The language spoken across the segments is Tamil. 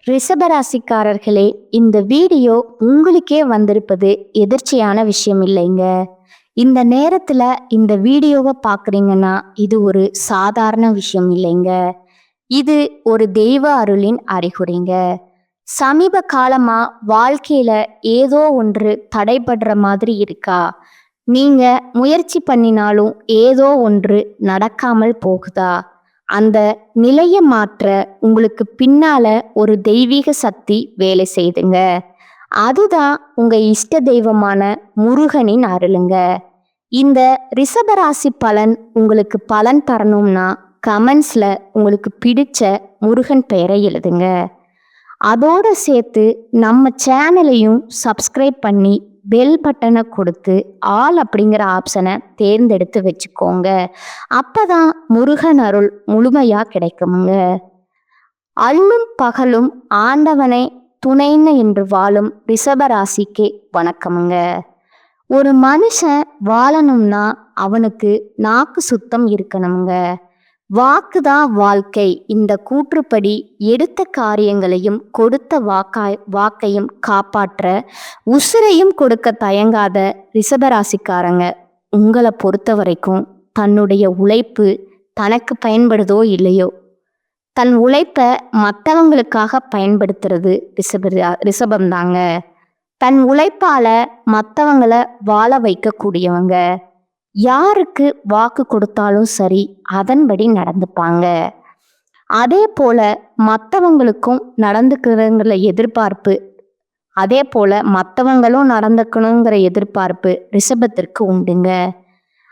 ரிஷபராசிக்காரர்களே, இந்த வீடியோ உங்களுக்கே வந்திருப்பது எதிர்ச்சியான விஷயம் இல்லைங்க. இந்த நேரத்துல இந்த வீடியோவை பார்க்குறீங்கன்னா இது ஒரு சாதாரண விஷயம் இல்லைங்க. இது ஒரு தெய்வ அருளின் அறிகுறிங்க. சமீப காலமா வாழ்க்கையில ஏதோ ஒன்று தடைபடுற மாதிரி இருக்கா? நீங்க முயற்சி பண்ணினாலும் ஏதோ ஒன்று நடக்காமல் போகுதா? அந்த நிலைய மாற்ற உங்களுக்கு பின்னால ஒரு தெய்வீக சக்தி வேலை செய்துங்க. அதுதான் உங்க இஷ்ட தெய்வமான முருகனின் அருளுங்க. இந்த ரிஷபராசி பலன் உங்களுக்கு பலன் தரணும்னா கமெண்ட்ஸ்ல உங்களுக்கு பிடிச்ச முருகன் பெயரை எழுதுங்க. அதோட சேர்த்து நம்ம சேனலையும் சப்ஸ்கிரைப் பண்ணி பெல் பட்டனை கொடுத்து ஆல் அப்படிங்கிற ஆப்ஷனை தேர்ந்தெடுத்து வச்சுக்கோங்க. அப்பதான் முருகன் அருள் முழுமையா கிடைக்குமுங்க. அல்லும் பகலும் ஆண்டவனை துணைன்னு என்று வாழும் ரிஷபராசிக்கு வணக்கமுங்க. ஒரு மனுஷன் வாழணும்னா அவனுக்கு நாக்கு சுத்தம் இருக்கணுங்க. வாக்குதான் வாழ்க்கை. இந்த கூற்றுப்படி எடுத்த காரியங்களையும் கொடுத்த வாக்கையும் காப்பாற்ற உசிரையும் கொடுக்க தயங்காத ரிஷபராசிக்காரங்க உங்களை பொறுத்த வரைக்கும் தன்னுடைய உழைப்பு தனக்கு பயன்படுதோ இல்லையோ, தன் உழைப்பை மற்றவங்களுக்காக பயன்படுத்துறது ரிஷபம்தாங்க. தன் உழைப்பால மற்றவங்களை வாழ வைக்கக்கூடியவங்க. யாருக்கு வாக்கு கொடுத்தாலும் சரி அதன்படி நடந்துப்பாங்க. அதே போல மற்றவங்களுக்கும் நடந்துக்கிறங்கிற எதிர்பார்ப்பு, அதே போல மற்றவங்களும் நடந்துக்கணுங்கிற எதிர்பார்ப்பு ரிஷபத்திற்கு உண்டுங்க.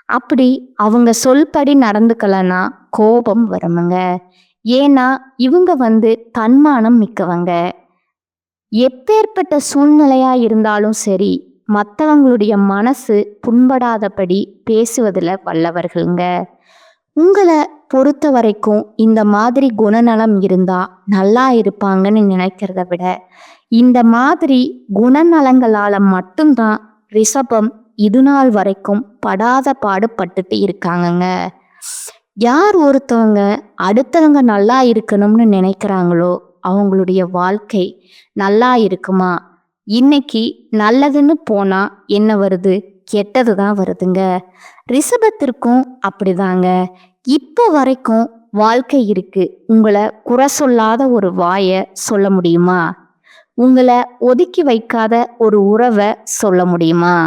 அப்படி அவங்க சொல்படி நடந்துக்கலன்னா கோபம் வருமுங்க. ஏன்னா இவங்க தன்மானம் மிக்கவங்க. எப்பேற்பட்ட சூழ்நிலையா இருந்தாலும் சரி மற்றவங்களுடைய மனசு புண்படாதபடி பேசுவதில் வல்லவர்களுங்க. உங்களை பொறுத்த வரைக்கும் இந்த மாதிரி குணநலம் இருந்தா நல்லா இருப்பாங்கன்னு நினைக்கிறத விட இந்த மாதிரி குணநலங்களால மட்டும்தான் ரிஷபம் இது நாள் வரைக்கும் படாத பாடுபட்டுட்டு இருக்காங்கங்க. யார் ஒருத்தவங்க அடுத்தவங்க நல்லா இருக்கணும்னு நினைக்கிறாங்களோ அவங்களுடைய வாழ்க்கை நல்லா இருக்குமா? இன்னைக்கு நல்லதுன்னு போனா என்ன வருது? கெட்டது தான் வருதுங்க. ரிஷபத்திற்கும் அப்படிதாங்க. இப்போ வரைக்கும் வாழ்க்கை இருக்கு. உங்களை குறை சொல்லாத ஒரு வாயை சொல்ல முடியுமா? உங்களை ஒதுக்கி வைக்காத ஒரு உறவை சொல்ல முடியுமா?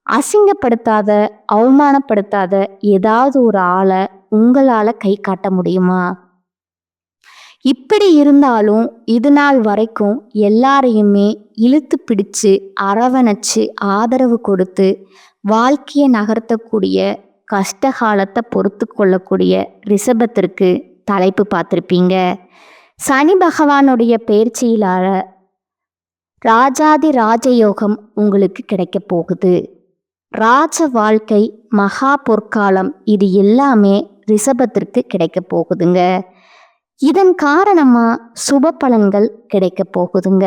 அசிங்கப்படுத்தாத அவமானப்படுத்தாத ஏதாவது ஒரு ஆளை உங்களால கை காட்ட முடியுமா? இப்படி இருந்தாலும் இது நாள் வரைக்கும் எல்லாரையுமே இழுத்து பிடிச்சு அரவணைச்சு ஆதரவு கொடுத்து வாழ்க்கையை நகர்த்தக்கூடிய கஷ்டகாலத்தை பொறுத்து கொள்ளக்கூடிய ரிஷபத்திற்கு தலைப்பு பார்த்துருப்பீங்க. சனி பகவானுடைய பயிற்சியிலான ராஜாதி ராஜயோகம் உங்களுக்கு கிடைக்க போகுது. ராஜ வாழ்க்கை, மகா பொற்காலம், இது எல்லாமே ரிஷபத்திற்கு கிடைக்க போகுதுங்க. இதன் காரணமா சுப பலன்கள் கிடைக்க போகுதுங்க.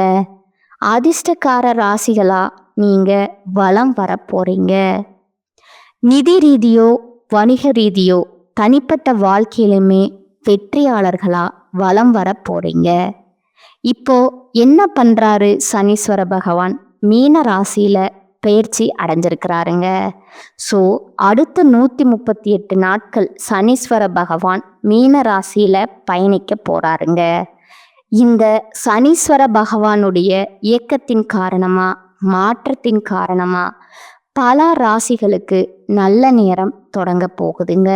அதிர்ஷ்டக்கார ராசிகளா நீங்க வலம் வர போறீங்க. நிதி ரீதியோ வணிக ரீதியோ தனிப்பட்ட வாழ்க்கையிலுமே வெற்றியாளர்களா வலம் வர போறீங்க. இப்போ என்ன பண்றாரு சனீஸ்வர பகவான்? மீன ராசியில பயிற்சி அடைஞ்சிருக்கிறாருங்க. ஸோ அடுத்த 138 நாட்கள் சனீஸ்வர பகவான் மீன ராசியில பயணிக்க போறாருங்க. இந்த சனீஸ்வர பகவானுடைய இயக்கத்தின் காரணமா, மாற்றத்தின் காரணமா பல ராசிகளுக்கு நல்ல நேரம் தொடங்க போகுதுங்க.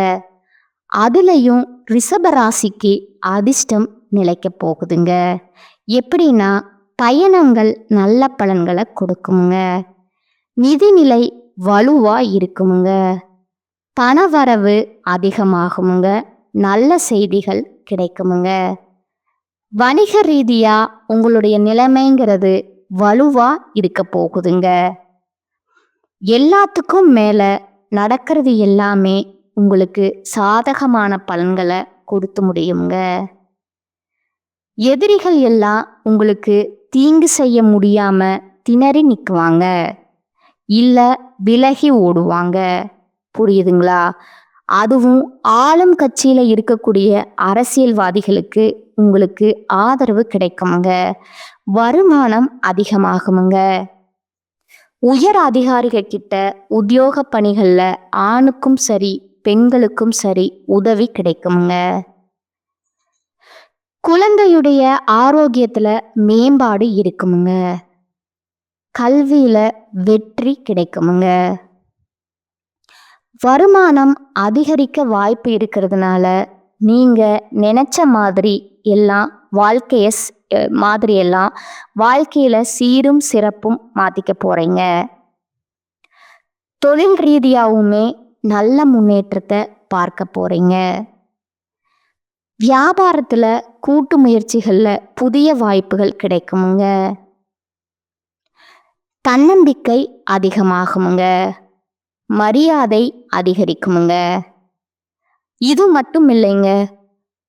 அதுலயும் ரிஷப ராசிக்கு அதிர்ஷ்டம் நிலைக்க போகுதுங்க. எப்படின்னா பயணங்கள் நல்ல பலன்களை கொடுக்குமுங்க. நிதிநிலை வலுவா இருக்குமுங்க. பணவரவு அதிகமாகுமுங்க. நல்ல செய்திகள் கிடைக்குமுங்க. வணிக ரீதியா உங்களுடைய நிலைமைங்கிறது வலுவா இருக்க போகுதுங்க. எல்லாத்துக்கும் மேல நடக்கிறது எல்லாமே உங்களுக்கு சாதகமான பலன்களை கொடுத்து முடியுங்க. எதிரிகள் எல்லாம் உங்களுக்கு தீங்கு செய்ய முடியாம திணறி நிற்குவாங்க, இல்ல விலகி ஓடுவாங்க. புரியுதுங்களா? அதுவும் ஆளும் கட்சியில இருக்கக்கூடிய அரசியல்வாதிகளுக்கு உங்களுக்கு ஆதரவு கிடைக்குமுங்க. வருமானம் அதிகமாகுமுங்க. உயர் அதிகாரிகள் கிட்ட உத்தியோக பணிகள்ல ஆணுக்கும் சரி பெண்களுக்கும் சரி உதவி கிடைக்குமுங்க. குழந்தையுடைய ஆரோக்கியத்துல மேம்பாடு இருக்குமுங்க. கல்வியில வெற்றி கிடைக்குமுங்க. வருமானம் அதிகரிக்க வாய்ப்பு இருக்கிறதுனால நீங்க நினைச்ச மாதிரி எல்லாம் வாழ்க்கையில சீரும் சிறப்பும் மாத்திக்க போறீங்க. தொழில் ரீதியாவுமே நல்ல முன்னேற்றத்தை பார்க்க போறீங்க. வியாபாரத்துல கூட்டு முயற்சிகள்ல புதிய வாய்ப்புகள் கிடைக்குமுங்க. தன்னம்பிக்கை அதிகமாகுமுங்க. மரியாதை அதிகரிக்குமுங்க. இது மட்டும் இல்லைங்க,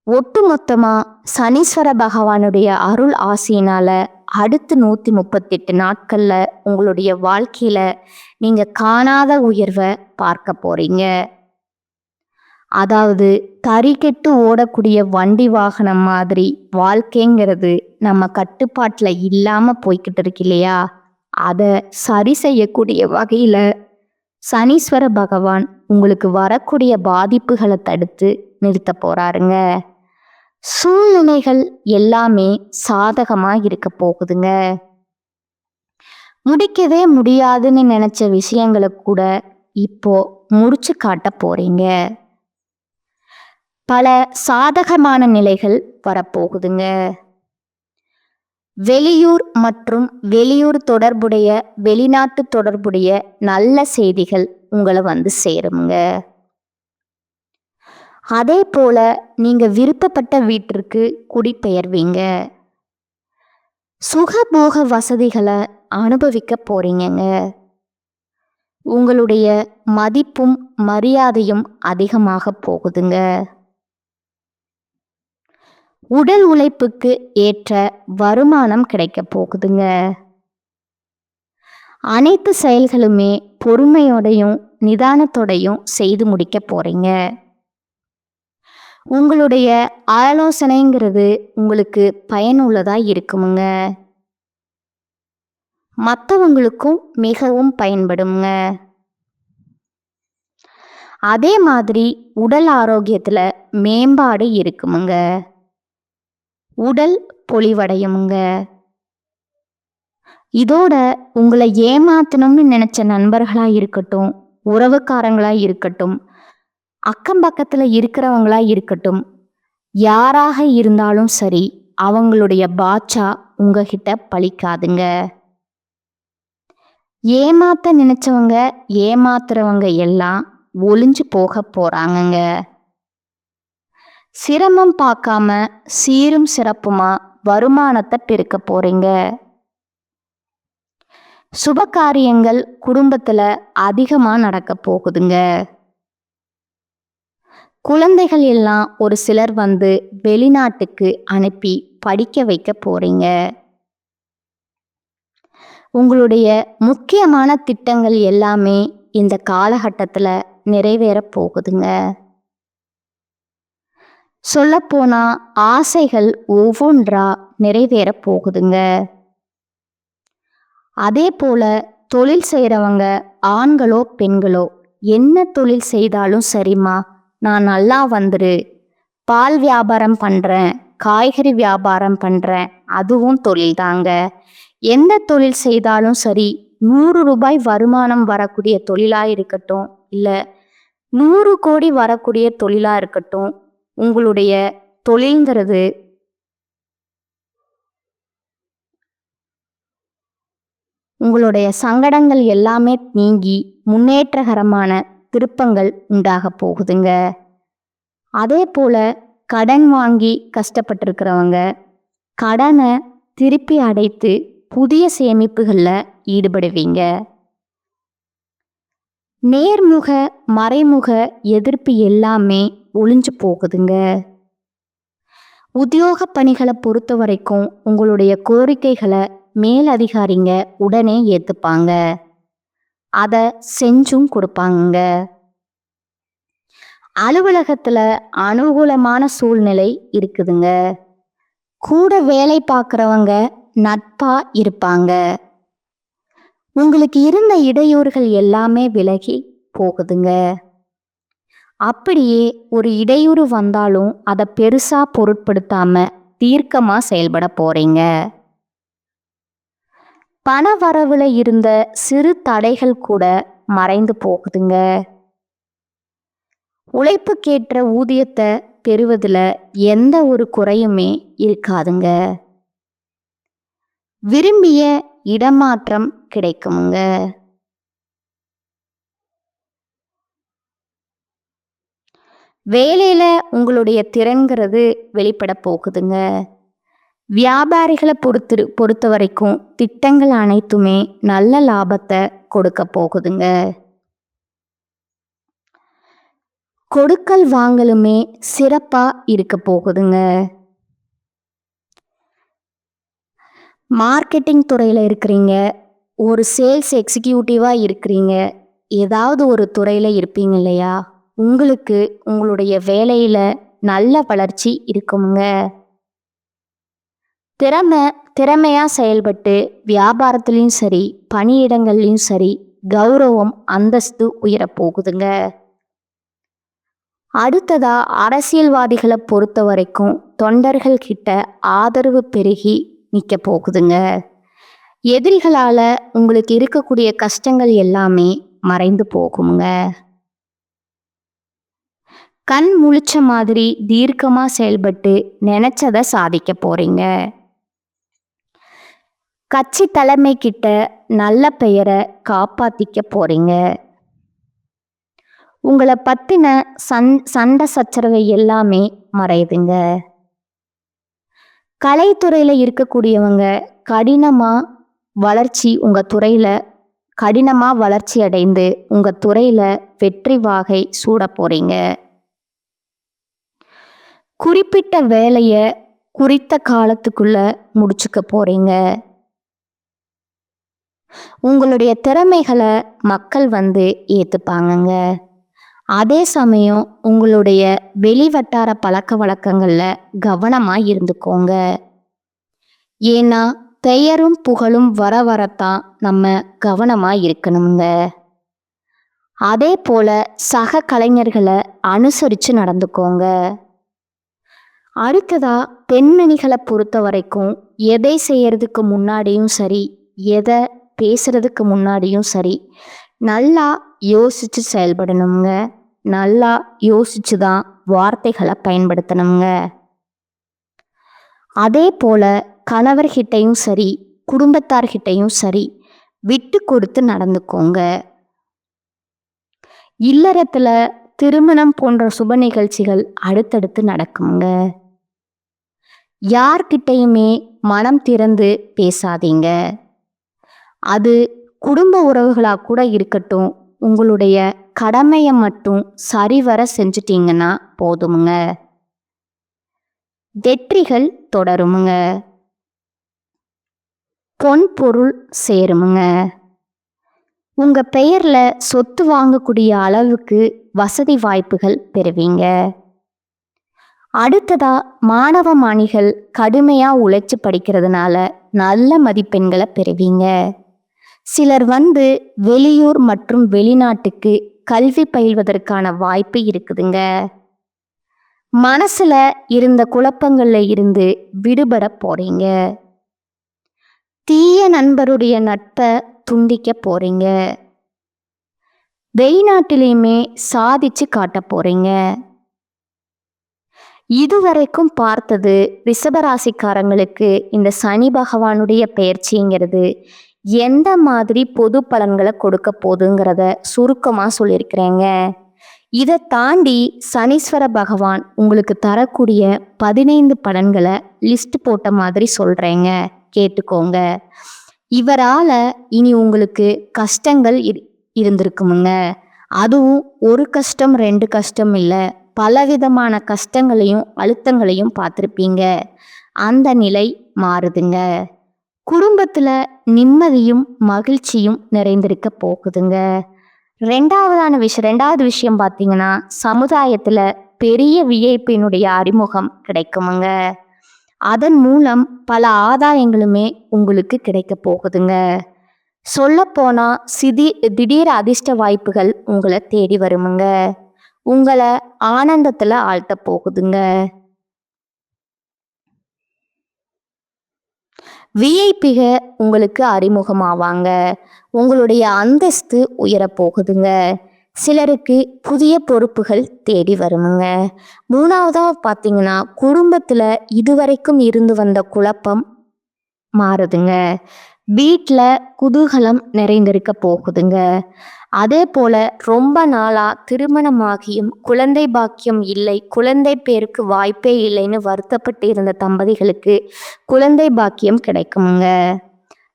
ஒட்டுமொத்தமா சனீஸ்வர பகவானுடைய அருள் ஆசியினால அடுத்து 138 நாட்கள்ல உங்களுடைய வாழ்க்கையில நீங்க காணாத உயர்வை பார்க்க போறீங்க. அதாவது தறிகெட்டு ஓடக்கூடிய வண்டி வாகனம் மாதிரி வாழ்க்கைங்கிறது நம்ம கட்டுப்பாட்டுல இல்லாம போய்கிட்டு இருக்கு இல்லையா, அதை சரி செய்யக்கூடிய வகையில சனீஸ்வர பகவான் உங்களுக்கு வரக்கூடிய பாதிப்புகளை தடுத்து நிறுத்த போறாருங்க. சூழ்நிலைகள் எல்லாமே சாதகமா இருக்க போகுதுங்க. முடிக்கவே முடியாதுன்னு நினைச்ச விஷயங்களை கூட இப்போ முடிச்சு காட்ட போறீங்க. பல சாதகமான நிலைகள் வரப்போகுதுங்க. வெளியூர் மற்றும் வெளிநாட்டு தொடர்புடைய நல்ல செய்திகள் உங்களை வந்து சேருங்க. அதே போல நீங்க விருப்பப்பட்ட வீட்டிற்கு குடிபெயர்வீங்க. சுகபோக வசதிகளை அனுபவிக்க போறீங்க. உங்களுடைய மதிப்பும் மரியாதையும் அதிகமாக போகுதுங்க. உடல் உழைப்புக்கு ஏற்ற வருமானம் கிடைக்க போகுதுங்க. அனைத்து செயல்களுமே பொறுமையோடையும் நிதானத்தோடையும் செய்து முடிக்க போறீங்க. உங்களுடைய ஆலோசனைங்கிறது உங்களுக்கு பயனுள்ளதா இருக்குமுங்க. மற்றவங்களுக்கும் மிகவும் பயன்படுங்க. அதே மாதிரி உடல் ஆரோக்கியத்துல மேம்பாடு இருக்குமுங்க. உடல் பொலிவடையுமுங்க. இதோட உங்களை ஏமாத்தணும்னு நினைச்ச நண்பர்களா இருக்கட்டும், உறவுக்காரங்களா இருக்கட்டும், அக்கம் பக்கத்துல இருக்கிறவங்களா இருக்கட்டும், யாராக இருந்தாலும் சரி அவங்களுடைய பாட்சா உங்ககிட்ட பலிக்காதுங்க. ஏமாத்த நினைச்சவங்க ஏமாத்துறவங்க எல்லாம் ஒளிஞ்சு போக போறாங்கங்க. சிரமம் பார்க்காம சீரும் சிறப்புமா வருமானத்தை பெருக்க போறீங்க. சுப காரியங்கள் குடும்பத்துல அதிகமா நடக்க போகுதுங்க. குழந்தைகள் எல்லாம் ஒரு சிலர் வந்து வெளிநாட்டுக்கு அனுப்பி படிக்க வைக்க போறீங்க. உங்களுடைய முக்கியமான திட்டங்கள் எல்லாமே இந்த காலகட்டத்துல நிறைவேற போகுதுங்க. சொல்லப்போனா ஆசைகள் ஒவ்வொன்றா நிறைவேற போகுதுங்க. அதே போல தொழில் செய்கிறவங்க ஆண்களோ பெண்களோ என்ன தொழில் செய்தாலும் சரிம்மா, நான் நல்லா வந்துரு, பால் வியாபாரம் பண்ணுறேன், காய்கறி வியாபாரம் பண்ணுறேன், அதுவும் தொழில் தாங்க. எந்த தொழில் செய்தாலும் சரி, 100 ரூபாய் வருமானம் வரக்கூடிய தொழிலாக இருக்கட்டும், இல்லை 100 கோடி வரக்கூடிய தொழிலாக இருக்கட்டும், உங்களுடைய தொழில்ங்கிறது உங்களுடைய சங்கடங்கள் எல்லாமே நீங்கி முன்னேற்றகரமான திருப்பங்கள் உண்டாக போகுதுங்க. அதே போல கடன் வாங்கி கஷ்டப்பட்டிருக்கிறவங்க கடனை திருப்பி அடைத்து புதிய சேமிப்புகளில் ஈடுபடுவீங்க. நேர்முக மறைமுக எதிர்ப்பு எல்லாமே ஒளிஞ்சு போகுதுங்க. உத்தியோக பணிகளை பொறுத்த வரைக்கும் உங்களுடைய கோரிக்கைகளை மேலதிகாரிங்க உடனே ஏற்றுப்பாங்க, அதை செஞ்சும் கொடுப்பாங்க. அலுவலகத்துல அனுகூலமான சூழ்நிலை இருக்குதுங்க. கூட வேலை பார்க்குறவங்க நட்பா இருப்பாங்க. உங்களுக்கு இருந்த இடையூறுகள் எல்லாமே விலகி போகுதுங்க. அப்படியே ஒரு இடையூறு வந்தாலும் அதை பெருசா பொருட்படுத்தாம தீர்க்கமா செயல்பட போறீங்க. பண வரவுல இருந்த சிறு தடைகள் கூட மறைந்து போகுதுங்க. உழைப்புக்கேற்ற ஊதியத்தை பெறுவதுல எந்த ஒரு குறையுமே இருக்காதுங்க. விரும்பிய இடமாற்றம் கிடைக்குமுங்க. வேலையில உங்களுடைய திறன்கிறது வெளிப்பட போகுதுங்க. வியாபாரிகளை பொறுத்த வரைக்கும் திட்டங்கள் அனைத்துமே நல்ல லாபத்தை கொடுக்க போகுதுங்க. கொடுக்கல் வாங்கலுமே சிறப்பா இருக்க போகுதுங்க. மார்க்கெட்டிங் துறையில் இருக்கிறீங்க, ஒரு சேல்ஸ் எக்ஸிக்யூட்டிவாக இருக்கிறீங்க, ஏதாவது ஒரு துறையில் இருப்பீங்க இல்லையா, உங்களுக்கு உங்களுடைய வேலையில் நல்ல வளர்ச்சி இருக்குங்க. திறமையாக செயல்பட்டு வியாபாரத்துலேயும் சரி பணியிடங்கள்லையும் சரி கௌரவம் அந்தஸ்து உயரப்போகுதுங்க. அடுத்ததா அரசியல்வாதிகளை பொறுத்த வரைக்கும் தொண்டர்கள் கிட்ட ஆதரவு பெருகி நிற்க போகுதுங்க. எதிரிகளால் உங்களுக்கு இருக்கக்கூடிய கஷ்டங்கள் எல்லாமே மறைந்து போகுங்க. கண் முழிச்ச மாதிரி தீர்க்கமாக செயல்பட்டு நினைச்சதை சாதிக்க போறீங்க. கட்சி தலைமை கிட்ட நல்ல பெயரை காப்பாத்திக்க போறீங்க. உங்களை பத்தின சண்டை சச்சரவை எல்லாமே மறையுதுங்க. கலைத்துறையில் இருக்கக்கூடியவங்க கடினமாக வளர்ச்சி அடைந்து உங்கள் துறையில் வெற்றி வாகை சூட போறீங்க. குறிப்பிட்ட வேலையை குறித்த காலத்துக்குள்ள முடிச்சுக்க போறீங்க. உங்களுடைய திறமைகளை மக்கள் ஏற்றுப்பாங்கங்க. அதே சமயம் உங்களுடைய வெளிவட்டார பழக்க வழக்கங்களில் கவனமாக இருந்துக்கோங்க. ஏன்னா பெயரும் புகழும் வர வரத்தான் நம்ம கவனமாக இருக்கணுங்க. அதே போல சக கலைஞர்களை அனுசரித்து நடந்துக்கோங்க. அடுத்ததா பெண்மணிகளை பொறுத்த வரைக்கும் எதை செய்யறதுக்கு முன்னாடியும் சரி எதை பேசுறதுக்கு முன்னாடியும் சரி நல்லா யோசிச்சு செயல்படணுங்க. நல்லா யோசிச்சு தான் வார்த்தைகளை பயன்படுத்தணுங்க. அதே போல கணவர்கிட்டையும் சரி குடும்பத்தார்கிட்டையும் சரி விட்டு கொடுத்து நடந்துக்கோங்க. இல்லறத்துல திருமணம் போன்ற சுப நிகழ்ச்சிகள் அடுத்தடுத்து நடக்குங்க. யார்கிட்டையுமே மனம் திறந்து பேசாதீங்க. அது குடும்ப உறவுகளாக கூட இருக்கட்டும், உங்களுடைய கடமையை மட்டும் சரிவர செஞ்சிட்டீங்கன்னா போதுமுங்க. வெற்றிகள் தொடருமுங்க. பொன் பொருள் சேருமுங்க. உங்கள் பெயரில் சொத்து வாங்கக்கூடிய அளவுக்கு வசதி வாய்ப்புகள் பெறுவீங்க. அடுத்ததா மாணவ மாணிகள் கடுமையாக உழைச்சி படிக்கிறதுனால நல்ல மதிப்பெண்களை பெறுவீங்க. சிலர் வெளியூர் மற்றும் வெளிநாட்டுக்கு கல்வி பயில்வதற்கான வாய்ப்பு இருக்குதுங்க. மனசுல இருந்த குழப்பங்கள்ல இருந்து விடுபட போறீங்க. தீய நண்பருடைய நட்பை துண்டிக்க போறீங்க. வெளிநாட்டிலையுமே சாதிச்சு காட்ட போறீங்க. இதுவரைக்கும் பார்த்தது ரிஷபராசிக்காரங்களுக்கு இந்த சனி பகவானுடைய பெயர்ச்சிங்கிறது எந்த மாதிரி பொது பலன்களை கொடுக்க போகுதுங்கிறத சுருக்கமாக சொல்லியிருக்கிறேங்க. இதை தாண்டி சனீஸ்வர பகவான் உங்களுக்கு தரக்கூடிய 15 பலன்களை லிஸ்ட் போட்ட மாதிரி சொல்கிறேங்க, கேட்டுக்கோங்க. இவரால் இனி உங்களுக்கு கஷ்டங்கள் இருந்திருக்குமுங்க. அதுவும் ஒரு கஷ்டம் 2 கஷ்டம் இல்லை, பலவிதமான கஷ்டங்களையும் அழுத்தங்களையும் பார்த்துருப்பீங்க. அந்த நிலை மாறுதுங்க. குடும்பத்தில் நிம்மதியும் மகிழ்ச்சியும் நிறைந்திருக்க போகுதுங்க. ரெண்டாவது விஷயம் பார்த்தீங்கன்னா, சமுதாயத்துல பெரிய விஐபியினுடைய அறிமுகம் கிடைக்குமுங்க. அதன் மூலம் பல ஆதாயங்களுமே உங்களுக்கு கிடைக்க போகுதுங்க. சொல்லப்போனா திடீர் அதிர்ஷ்ட வாய்ப்புகள் உங்களை தேடி வருமுங்க. உங்களை ஆனந்தத்துல ஆழ்த்த போகுதுங்க. விஐபிக உங்களுக்கு அறிமுகமாவாங்க. உங்களுடைய அந்தஸ்து உயரப் போகுதுங்க. சிலருக்கு புதிய பொறுப்புகள் தேடி வருமுங்க. மூணாவதா பார்த்தீங்கன்னா, குடும்பத்துல இதுவரைக்கும் இருந்து வந்த குழப்பம் மாறுதுங்க. வீட்டில் குதூகலம் நிறைந்திருக்க போகுதுங்க. அதே போல ரொம்ப நாளா திருமணமாகியும் குழந்தை பாக்கியம் இல்லை, குழந்தை பேருக்கு வாய்ப்பே இல்லைன்னு வருத்தப்பட்டு இருந்த தம்பதிகளுக்கு குழந்தை பாக்கியம் கிடைக்குமுங்க.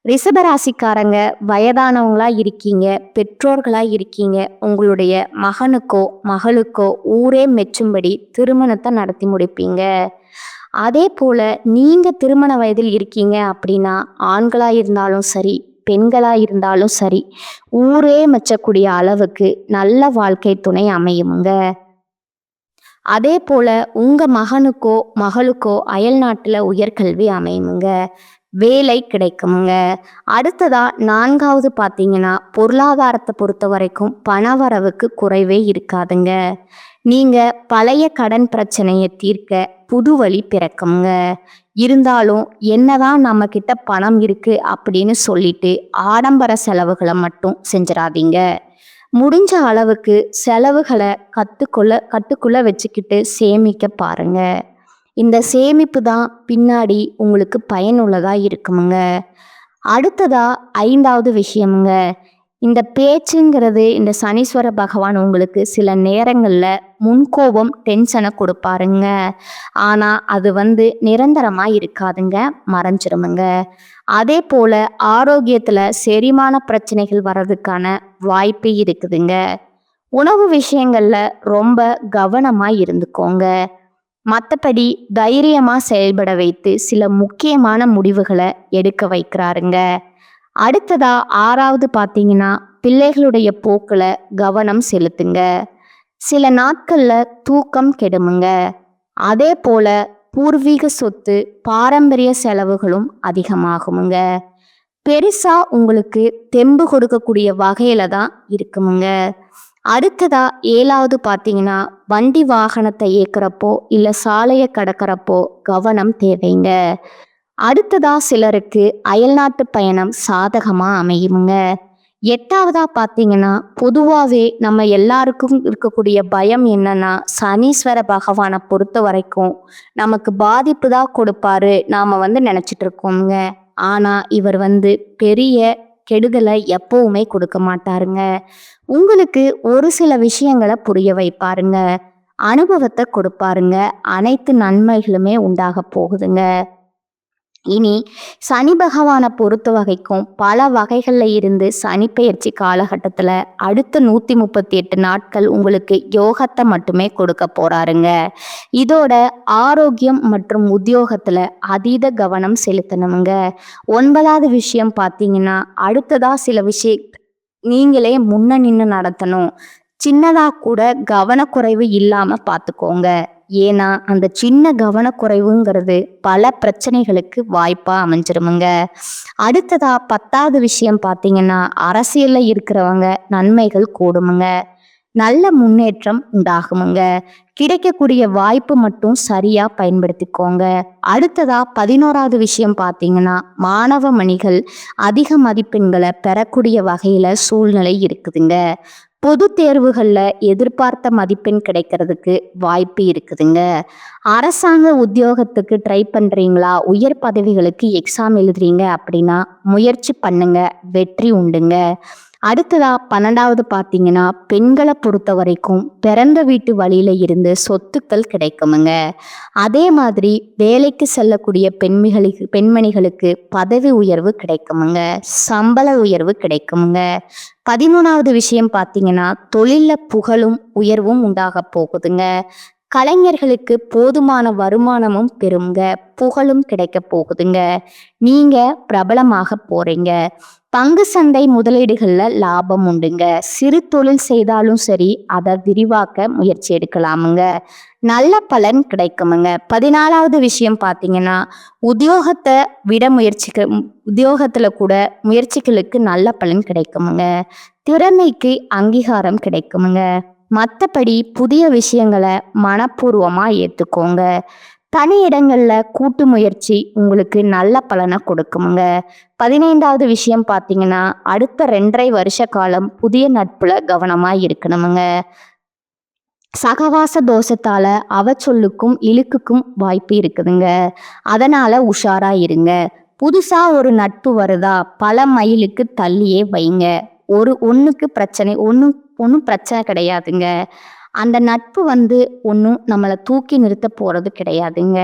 ரிஷபராசிக்காரங்க வயதானவங்களா இருக்கீங்க, பெற்றோர்களா இருக்கீங்க, உங்களுடைய மகனுக்கோ மகளுக்கோ ஊரே மெச்சும்படி திருமணத்தை நடத்தி முடிப்பீங்க. அதே போல நீங்க திருமண வயதில் இருக்கீங்க அப்படின்னா, ஆண்களா இருந்தாலும் சரி, பெண்களா இருந்தாலும் சரி, ஊரே மெச்சக்கூடிய அளவுக்கு நல்ல வாழ்க்கை துணை அமையுமுங்க. அதே போல உங்க மகனுக்கோ மகளுக்கோ அயல் நாட்டுல உயர்கல்வி அமையுமுங்க. வேலை கிடைக்குமுங்க. அடுத்ததா 4வது பார்த்தீங்கன்னா, பொருளாதாரத்தை பொறுத்த வரைக்கும் பணவரவுக்கு குறைவே இருக்காதுங்க. நீங்க பழைய கடன் பிரச்சனையை தீர்க்க புது வழி பிறக்குங்க. இருந்தாலும் என்னதான் நம்ம கிட்ட பணம் இருக்கு அப்படின்னு சொல்லிட்டு ஆடம்பர செலவுகளை மட்டும் செஞ்சிடாதீங்க. முடிஞ்ச அளவுக்கு செலவுகளை கட்டுக்குள்ள வச்சுக்கிட்டு சேமிக்க பாருங்க. இந்த சேமிப்பு தான் பின்னாடி உங்களுக்கு பயனுள்ளதா இருக்குமுங்க. அடுத்ததா 5வது விஷயமுங்க. இந்த பேச்சுங்கிறது இந்த சனீஸ்வர பகவான் உங்களுக்கு சில நேரங்களில் முன்கோபம் டென்ஷனை கொடுப்பாருங்க. ஆனால் அது நிரந்தரமாக இருக்காதுங்க, மறைஞ்சிருமுங்க. அதே போல் ஆரோக்கியத்தில் செரிமான பிரச்சனைகள் வர்றதுக்கான வாய்ப்பு இருக்குதுங்க. உணவு விஷயங்களில் ரொம்ப கவனமாக இருந்துக்கோங்க. மற்றபடி தைரியமாக செயல்பட வைத்து சில முக்கியமான முடிவுகளை எடுக்க வைக்கிறாருங்க. அடுத்ததா 6வது பார்த்தீங்கன்னா, பிள்ளைகளுடைய போக்குல கவனம் செலுத்துங்க. சில நாட்கள்ல தூக்கம் கெடுமுங்க. அதே போல பூர்வீக சொத்து, பாரம்பரிய செலவுகளும் அதிகமாகுமுங்க. பெருசா உங்களுக்கு தெம்பு கொடுக்கக்கூடிய வகையில தான் இருக்குமுங்க. அடுத்ததா 7வது பார்த்தீங்கன்னா, வண்டி வாகனத்தை இயக்குறப்போ இல்லை சாலையை கடக்கிறப்போ கவனம் தேவைங்க. அடுத்ததா சிலருக்கு அயல்நாட்டு பயணம் சாதகமா அமையுமுங்க. 8வதா பார்த்தீங்கன்னா, பொதுவாகவே நம்ம எல்லாருக்கும் இருக்கக்கூடிய பயம் என்னன்னா, சனீஸ்வர பகவானை பொறுத்த வரைக்கும் நமக்கு பாதிப்பு தான் கொடுப்பாரு நாம நினைச்சிட்டு இருக்கோங்க. ஆனா இவர் பெரிய கெடுதலை எப்பவுமே கொடுக்க மாட்டாருங்க. உங்களுக்கு ஒரு சில விஷயங்களை புரிய வைப்பாருங்க, அனுபவத்தை கொடுப்பாருங்க. அனைத்து நன்மைகளுமே உண்டாக போகுதுங்க. இனி சனி பகவானை பொறுத்த வகைக்கும் பல வகைகளில் இருந்து சனி பெயர்ச்சி காலகட்டத்தில் அடுத்த 138 நாட்கள் உங்களுக்கு யோகத்தை மட்டுமே கொடுக்க போறாருங்க. இதோட ஆரோக்கியம் மற்றும் உத்தியோகத்தில் அதீத கவனம் செலுத்தணுங்க. 9வது விஷயம் பார்த்தீங்கன்னா, அடுத்ததா சில விஷயம் நீங்களே முன்ன நின்று நடத்தணும். சின்னதாக கூட கவனக்குறைவு இல்லாமல் பார்த்துக்கோங்க. ஏன்னா அந்த சின்ன கவனக்குறைவுங்கிறது பல பிரச்சனைகளுக்கு வாய்ப்பா அமைஞ்சிருமுங்க. அடுத்ததா 10வது விஷயம் பார்த்தீங்கன்னா, அரசியல்ல இருக்கிறவங்க நன்மைகள் கூடுமுங்க. நல்ல முன்னேற்றம் உண்டாகுமுங்க. கிடைக்கக்கூடிய வாய்ப்பு மட்டும் சரியா பயன்படுத்திக்கோங்க. அடுத்ததா 11வது விஷயம் பார்த்தீங்கன்னா, மாணவ மணிகள் அதிக மதிப்பெண்களை பெறக்கூடிய வகையில சூழ்நிலை இருக்குதுங்க. பொது தேர்வுகளில் எதிர்பார்த்த மதிப்பெண் கிடைக்கிறதுக்கு வாய்ப்பு இருக்குதுங்க. அரசாங்க உத்தியோகத்துக்கு ட்ரை பண்ணுறீங்களா, உயர் பதவிகளுக்கு எக்ஸாம் எழுதுறீங்க அப்படின்னா முயற்சி பண்ணுங்க, வெற்றி உண்டுங்க. அடுத்ததா 12வது பார்த்தீங்கன்னா, பெண்களை பொறுத்த வரைக்கும் பிறந்த வீட்டு வழியில இருந்து சொத்துக்கள் கிடைக்குமுங்க. அதே மாதிரி வேலைக்கு செல்லக்கூடிய பெண்மணிகளுக்கு பதவி உயர்வு கிடைக்குமுங்க, சம்பள உயர்வு கிடைக்குமுங்க. 13வது விஷயம் பார்த்தீங்கன்னா, தொழிலில் புகழும் உயர்வும் உண்டாக போகுதுங்க. கலைஞர்களுக்கு போதுமான வருமானமும் பெறுங்க, புகழும் கிடைக்க போகுதுங்க. நீங்க பிரபலமாக போறீங்க. பங்கு சந்தை முதலீடுகள்ல லாபம் உண்டுங்க. சிறு தொழில் செய்தாலும் சரி, அதை விரிவாக்க முயற்சி எடுக்கலாமுங்க. நல்ல பலன் கிடைக்குமுங்க. 14வது விஷயம் பார்த்தீங்கன்னா, உத்தியோகத்தை விட உத்தியோகத்துல கூட முயற்சிகளுக்கு நல்ல பலன் கிடைக்குமுங்க. திறமைக்கு அங்கீகாரம் கிடைக்குமுங்க. மற்றபடி புதிய விஷயங்களை மனப்பூர்வமா ஏத்துக்கோங்க. தனி இடங்கள்ல கூட்டு முயற்சி உங்களுக்கு நல்ல பலனை கொடுக்குமுங்க. 15வது விஷயம் பார்த்தீங்கன்னா, அடுத்த 2.5 வருஷ காலம் புதிய நட்புல கவனமா இருக்கணுமுங்க. சகவாச தோஷத்தால அவச்சொல்லுக்கும் இழுக்குக்கும் வாய்ப்பு இருக்குதுங்க. அதனால உஷாரா இருங்க. புதுசா ஒரு நட்பு வருதா, பல மைலுக்கு தள்ளியே வைங்க. ஒன்றும் பிரச்சனை கிடையாதுங்க. அந்த நட்பு ஒன்றும் நம்மளை தூக்கி நிறுத்த போறது கிடையாதுங்க.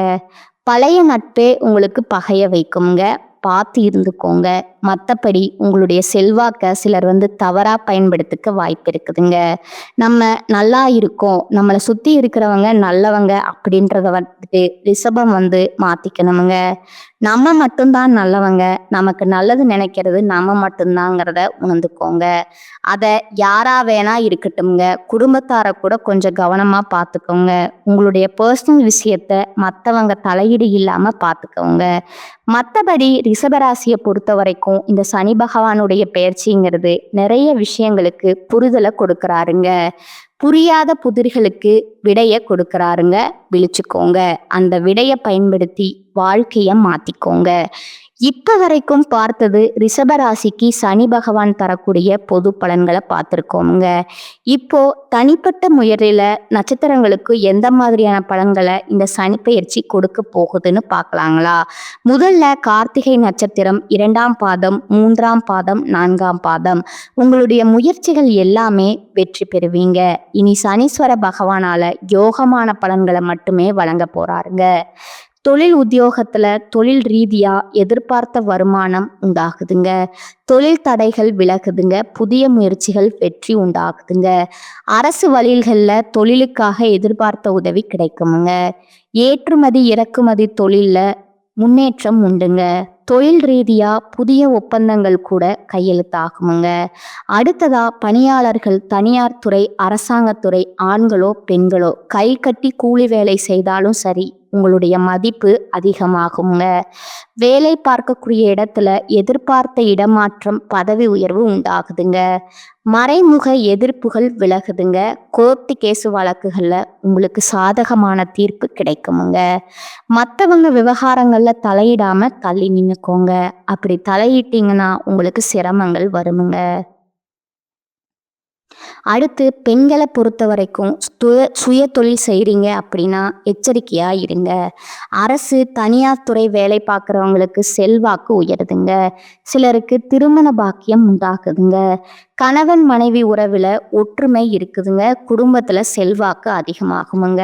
பழைய நட்பே உங்களுக்கு பகைய வைக்குங்க. பார்த்து இருந்துக்கோங்க. மற்றபடி உங்களுடைய செல்வாக்க சிலர் தவறா பயன்படுத்திக்க வாய்ப்பு இருக்குதுங்க. நம்ம நல்லா இருக்கோம், நம்மளை சுத்தி இருக்கிறவங்க நல்லவங்க அப்படின்றத ரிஷபம் மாத்திக்கணுமுங்க. நம்ம மட்டும்தான் நல்லவங்க, நமக்கு நல்லது நினைக்கிறது நம்ம மட்டும்தாங்கிறத உணர்ந்துக்கோங்க. அதை யாரா வேணா இருக்கட்டும்ங்க, குடும்பத்தார கூட கொஞ்சம் கவனமா பார்த்துக்கோங்க. உங்களுடைய பர்சனல் விஷயத்த மற்றவங்க தலையீடு இல்லாம பார்த்துக்கோங்க. மற்றபடி ரிஷபராசியை பொறுத்த வரைக்கும் இந்த சனி பகவானுடைய பெயர்ச்சிங்கிறது நிறைய விஷயங்களுக்கு புரிதலை கொடுக்கறாருங்க. புரியாத புதிர்களுக்கு விடைய கொடுக்கறாருங்க. விழிச்சுக்கோங்க. அந்த விடையை பயன்படுத்தி வாழ்க்கைய மாத்திக்கோங்க. இப்ப வரைக்கும் பார்த்தது ரிஷபராசிக்கு சனி பகவான் தரக்கூடிய பொது பலன்களை பார்த்துருக்கோமுங்க. இப்போ தனிப்பட்ட முயற்சியில நட்சத்திரங்களுக்கு எந்த மாதிரியான பலன்களை இந்த சனி பெயர்ச்சி கொடுக்க போகுதுன்னு பார்க்கலாங்களா? முதல்ல கார்த்திகை நட்சத்திரம் 2ஆம் பாதம், 3ஆம் பாதம், 4ஆம் பாதம். உங்களுடைய முயற்சிகள் எல்லாமே வெற்றி பெறுவீங்க. இனி சனீஸ்வர பகவானால யோகமான பலன்களை மட்டுமே வழங்க போறாருங்க. தொழில் உத்தியோகத்துல தொழில் ரீதியா எதிர்பார்த்த வருமானம் உண்டாகுதுங்க. தொழில் தடைகள் விலகுதுங்க. புதிய முயற்சிகள் வெற்றி உண்டாகுதுங்க. அரசு வழிகள்ல தொழிலுக்காக எதிர்பார்த்த உதவி கிடைக்குமுங்க. ஏற்றுமதி இறக்குமதி தொழில்ல முன்னேற்றம் உண்டுங்க. தொழில் ரீதியா புதிய ஒப்பந்தங்கள் கூட கையெழுத்தாகுமுங்க. அடுத்ததா பணியாளர்கள் தனியார் துறை, அரசாங்கத்துறை, ஆண்களோ பெண்களோ கை கட்டி கூலி வேலை செய்தாலும் சரி, உங்களுடைய மதிப்பு அதிகமாகுங்க. வேலை பார்க்கக்கூடிய இடத்துல எதிர்பார்த்த இடமாற்றம், பதவி உயர்வு உண்டாகுதுங்க. மறைமுக எதிர்ப்புகள் விலகுதுங்க. கோர்ட்டு கேசு வழக்குகள்ல உங்களுக்கு சாதகமான தீர்ப்பு கிடைக்குமுங்க. மற்றவங்க விவகாரங்கள்ல தலையிடாம தள்ளி நின்னுக்கோங்க. அப்படி தலையிட்டீங்கன்னா உங்களுக்கு சிரமங்கள் வருமுங்க. அடுத்து பெண்களை பொறுத்த வரைக்கும் சுய தொழில் செய்கிறீங்க அப்படின்னா எச்சரிக்கையா இருங்க. அரசு தனியார் துறை வேலை பார்க்குறவங்களுக்கு செல்வாக்கு உயருதுங்க. சிலருக்கு திருமண பாக்கியம் உண்டாகுதுங்க. கணவன் மனைவி உறவில் ஒற்றுமை இருக்குதுங்க. குடும்பத்தில் செல்வாக்கு அதிகமாகுமுங்க.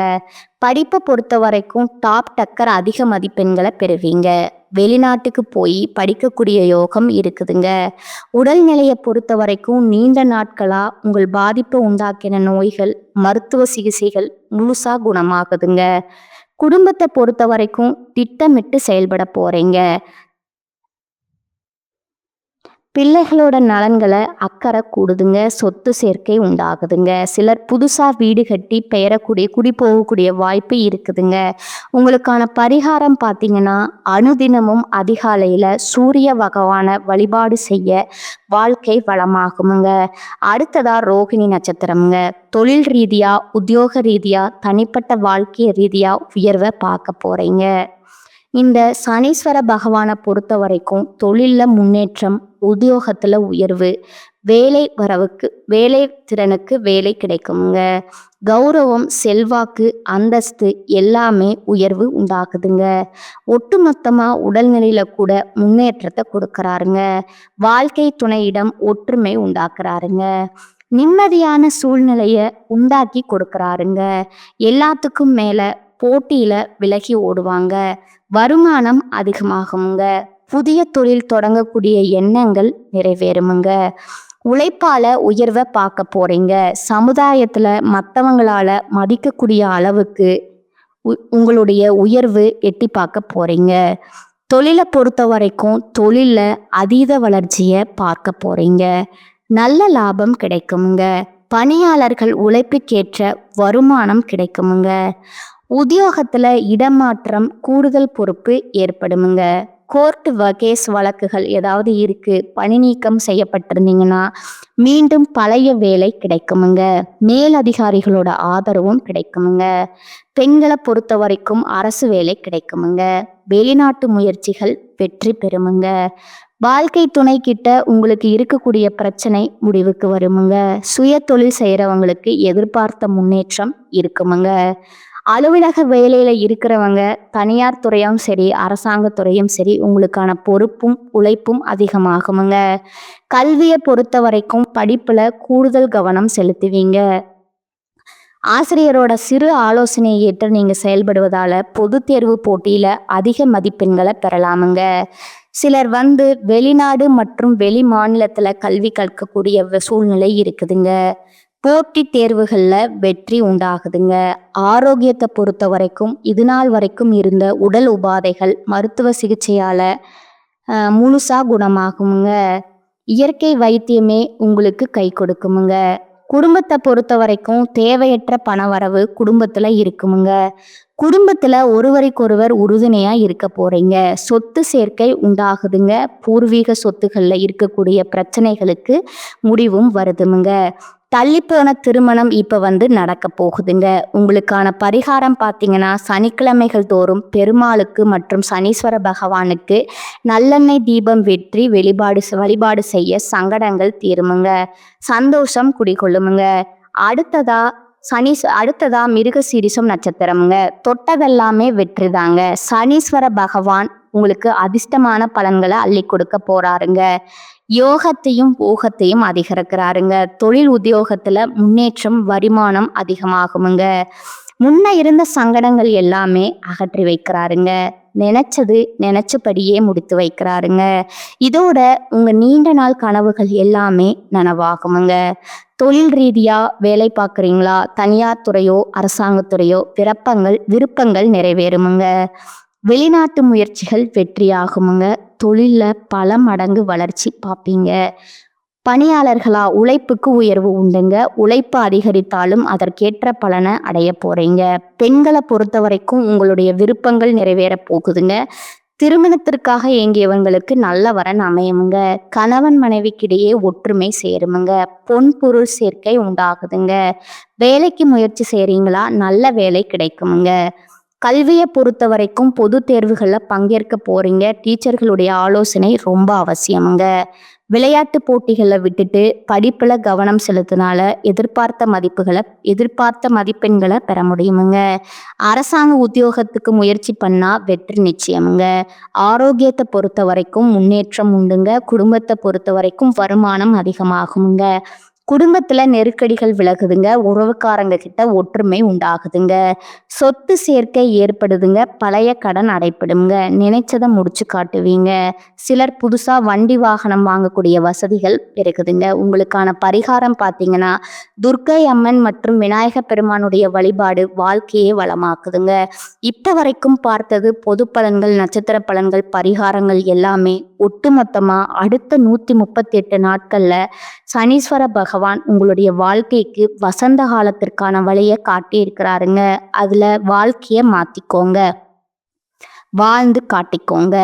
படிப்பை பொறுத்த வரைக்கும் டாப் டக்கர் அதிக மதிப்பெண்களை பெறுவீங்க. வெளிநாட்டுக்கு போய் படிக்கக்கூடிய யோகம் இருக்குதுங்க. உடல்நிலையை பொறுத்த வரைக்கும் நீண்ட நாட்களா உங்கள் பாதிப்பை உண்டாக்கின நோய்கள், மருத்துவ சிகிச்சைகள் முழுசா குணமாகுதுங்க. குடும்பத்தை பொறுத்த வரைக்கும் திட்டமிட்டு செயல்பட போறீங்க. பிள்ளைகளோட நலன்களை அக்கறை கூடுதுங்க. சொத்து சேர்க்கை உண்டாகுதுங்க. சிலர் புதுசாக வீடு கட்டி குடி போகக்கூடிய வாய்ப்பு இருக்குதுங்க. உங்களுக்கான பரிகாரம் பார்த்தீங்கன்னா, அனுதினமும் அதிகாலையில் சூரிய பகவானை வழிபாடு செய்ய வாழ்க்கை வளமாகுமுங்க. அடுத்ததா ரோகிணி நட்சத்திரம்ங்க. தொழில் ரீதியா, உத்தியோக ரீதியா, தனிப்பட்ட வாழ்க்கை ரீதியா உயர்வை பார்க்க போறீங்க. இந்த சனீஸ்வர பகவானை பொறுத்த வரைக்கும் தொழிலில் முன்னேற்றம், உத்தியோகத்தில் உயர்வு, வேலை திறனுக்கு வேலை கிடைக்குங்க. கௌரவம், செல்வாக்கு, அந்தஸ்து எல்லாமே உயர்வு உண்டாகுதுங்க. ஒட்டுமொத்தமாக உடல்நிலையில் கூட முன்னேற்றத்தை கொடுக்கறாருங்க. வாழ்க்கை துணையிடம் ஒற்றுமை உண்டாக்குறாருங்க. நிம்மதியான சூழ்நிலையை உண்டாக்கி கொடுக்கறாருங்க. எல்லாத்துக்கும் மேலே போட்டியில் விலகி ஓடுவாங்க. வருமானம் அதிகமாகுங்க. புதிய தொழில் தொடங்கக்கூடிய எண்ணங்கள் நிறைவேறுமுங்க. உழைப்பால உயர்வை பார்க்க போறீங்க. சமுதாயத்துல மற்றவங்களால மதிக்கக்கூடிய அளவுக்கு உங்களுடைய உயர்வு எட்டி பார்க்க போறீங்க. தொழிலை பொறுத்த வரைக்கும் தொழில்ல அதீத வளர்ச்சியை பார்க்க போறீங்க. நல்ல லாபம் கிடைக்குமுங்க. பணியாளர்கள் உழைப்புக்கேற்ற வருமானம் கிடைக்குமுங்க. உத்தியோகத்துல இடமாற்றம், கூடுதல் பொறுப்பு ஏற்படுமுங்க. கோர்ட் கேஸ் வழக்குகள் ஏதாவது இருக்கு, பணி நீக்கம் செய்யப்பட்டிருந்தீங்கன்னா மீண்டும் பழைய வேலை கிடைக்குமுங்க. மேலதிகாரிகளோட ஆதரவும் கிடைக்குமுங்க. பெண்களை பொறுத்த வரைக்கும் அரசு வேலை கிடைக்குமுங்க. வெளிநாட்டு முயற்சிகள் வெற்றி பெறுமுங்க. வாழ்க்கை துணை கிட்ட உங்களுக்கு இருக்கக்கூடிய பிரச்சனை முடிவுக்கு வருமுங்க. சுய தொழில் செய்யறவங்களுக்கு எதிர்பார்த்த முன்னேற்றம் இருக்குமுங்க. அலுவலக வேலையில இருக்கிறவங்க தனியார் துறையும் சரி, அரசாங்க துறையும் சரி, உங்களுக்கான பொறுப்பும் உழைப்பும் அதிகமாகுமுங்க. கல்வியை பொறுத்த வரைக்கும் படிப்புல கூடுதல் கவனம் செலுத்துவீங்க. ஆசிரியரோட சிறு ஆலோசனையை ஏற்று நீங்க செயல்படுவதால பொது தேர்வு போட்டியில அதிக மதிப்பெண்களை பெறலாமுங்க. சிலர் வெளிநாடு மற்றும் வெளி மாநிலத்துல கல்வி கற்கக்கூடிய சூழ்நிலை இருக்குதுங்க. போட்டி தேர்வுகள்ல வெற்றி உண்டாகுதுங்க. ஆரோக்கியத்தை பொறுத்த வரைக்கும் இது நாள் வரைக்கும் இருந்த உடல் உபாதைகள் மருத்துவ சிகிச்சையால முழுசா குணமாகுமுங்க. இயற்கை வைத்தியமே உங்களுக்கு கை கொடுக்குமுங்க. குடும்பத்தை பொறுத்த வரைக்கும் தேவையற்ற பணவரவு குடும்பத்துல இருக்குமுங்க. குடும்பத்துல ஒருவருக்கொருவர் உறுதுணையா இருக்க போறீங்க. சொத்து சேர்க்கை உண்டாகுதுங்க. பூர்வீக சொத்துக்கள்ல இருக்கக்கூடிய பிரச்சனைகளுக்கு முடிவும் வருதுமுங்க. தள்ளிப்போன திருமணம் இப்ப நடக்க போகுதுங்க. உங்களுக்கான பரிகாரம் பார்த்தீங்கன்னா சனிக்கிழமைகள் தோறும் பெருமாளுக்கு மற்றும் சனீஸ்வர பகவானுக்கு நல்லெண்ணெய் தீபம் வெற்றி வழிபாடு செய்ய சங்கடங்கள் தீருமுங்க. சந்தோஷம் குடிகொள்ளுமுங்க. அடுத்ததா மிருகசீரிசம் நட்சத்திரமுங்க. தொட்டதெல்லாமே வெற்றிதாங்க. சனீஸ்வர பகவான் உங்களுக்கு அதிர்ஷ்டமான பலன்களை அள்ளி கொடுக்க போறாருங்க. யோகத்தையும் ஊகத்தையும் அதிகரிக்கிறாருங்க. தொழில் உத்தியோகத்துல முன்னேற்றம், வருமானம் அதிகமாகுமுங்க. முன்ன இருந்த சங்கடங்கள் எல்லாமே அகற்றி வைக்கிறாருங்க. நினைச்சபடியே முடித்து வைக்கிறாருங்க. இதோட உங்க நீண்ட நாள் கனவுகள் எல்லாமே நனவாகுமுங்க. தொழில் ரீதியா வேலை பார்க்குறீங்களா? தனியார் துறையோ அரசாங்கத்துறையோ விருப்பங்கள் நிறைவேறுமுங்க. வெளிநாட்டு முயற்சிகள் வெற்றியாகுமுங்க. தொழில்ல பல மடங்கு வளர்ச்சி பார்ப்பீங்க. பணியாளர்களா உழைப்புக்கு உயர்வு உண்டுங்க. உழைப்பு அதிகரித்தாலும் அதற்கேற்ற பலனை அடைய போறீங்க. பெண்களை பொறுத்த வரைக்கும் உங்களுடைய விருப்பங்கள் நிறைவேற போகுதுங்க. திருமணத்திற்காக ஏங்கியவங்களுக்கு நல்ல வரன் அமையுமுங்க. கணவன் மனைவிக்கிடையே ஒற்றுமை சேருமுங்க. பொன் பொருள் சேர்க்கை உண்டாகுதுங்க. வேலைக்கு முயற்சி செய்றீங்களா? நல்ல வேலை கிடைக்குமுங்க. கல்வியை பொறுத்த வரைக்கும் பொது தேர்வுகளில் பங்கேற்க போறீங்க. டீச்சர்களுடைய ஆலோசனை ரொம்ப அவசியமுங்க. விளையாட்டு போட்டிகளில் விட்டுட்டு படிப்புல கவனம் செலுத்தினால எதிர்பார்த்த மதிப்பெண்களை பெற முடியுமுங்க. அரசாங்க உத்தியோகத்துக்கு முயற்சி பண்ணா வெற்றி நிச்சயமுங்க. ஆரோக்கியத்தை பொறுத்த வரைக்கும் முன்னேற்றம் உண்டுங்க. குடும்பத்தை பொறுத்த வரைக்கும் வருமானம் அதிகமாகுமுங்க. குடும்பத்துல நெருக்கடிகள் விலகுதுங்க. உறவுக்காரங்க கிட்ட ஒற்றுமை உண்டாகுதுங்க. சொத்து சேர்க்கை ஏற்படுதுங்க. பழைய கடன் அடைப்படுங்க. நினைச்சதை முடிச்சு காட்டுவீங்க. சிலர் புதுசா வண்டி வாகனம் வாங்கக்கூடிய வசதிகள் பெருகுதுங்க. உங்களுக்கான பரிகாரம் பார்த்தீங்கன்னா துர்க்கை அம்மன் மற்றும் விநாயக பெருமானுடைய வழிபாடு வாழ்க்கையே வளமாக்குதுங்க. இப்ப வரைக்கும் பார்த்தது பொது பலன்கள், நட்சத்திர பலன்கள், பரிகாரங்கள் எல்லாமே ஒட்டுமொத்தமா அடுத்த 138 நாட்கள்ல சனீஸ்வர பகவான் உங்களுடைய வாழ்க்கைக்கு வசந்த காலத்திற்கான வழியை காட்டி இருக்கிறாருங்க. அதுல வாழ்க்கைய மாத்திக்கோங்க, வாழ்ந்து காட்டிக்கோங்க.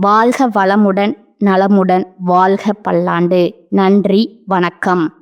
வாழ்க வளமுடன், நலமுடன், வாழ்க பல்லாண்டு. நன்றி, வணக்கம்.